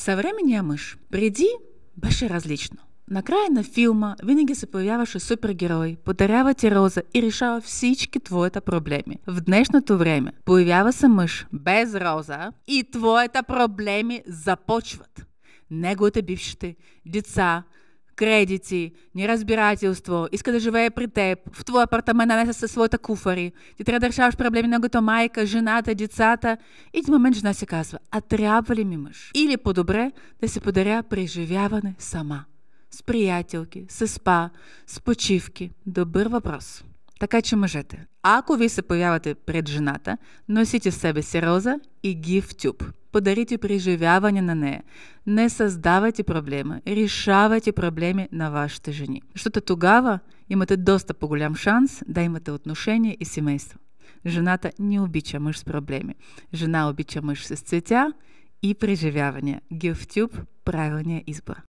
Съвременния мъж преди беше различно. Накрая на филма винаги се появяваше супергерой, подарява ти роза и решава всички твоите проблеми. В днешното време появява се мъж без роза и твоите проблеми започват. Неговите бившите деца, кредити, неразбирателство, иска да живее при теб, в твой апартамент нанесе със своите куфари. Ти трябва да решаваш проблеми на неговата майка, жената, децата. И в момент жена си казва, а трябва ли ми мъж? Или по-добре да си подаря преживяване сама. С приятелки, с спа, с почивки. Добър въпрос. Така че мъжете, ако ви се появявате пред жената, носите в себе си роза и ги в тюб. Подарите преживяване на нея. Не създавайте проблема, решавайте проблеми на вашите жени. Защото тогава имате доста по-голям шанс да имате отношения и семейство. Жената не обича мъж с проблеми. Жена обича мъж с цветя и преживявания. Ги в тюб, правилния избор.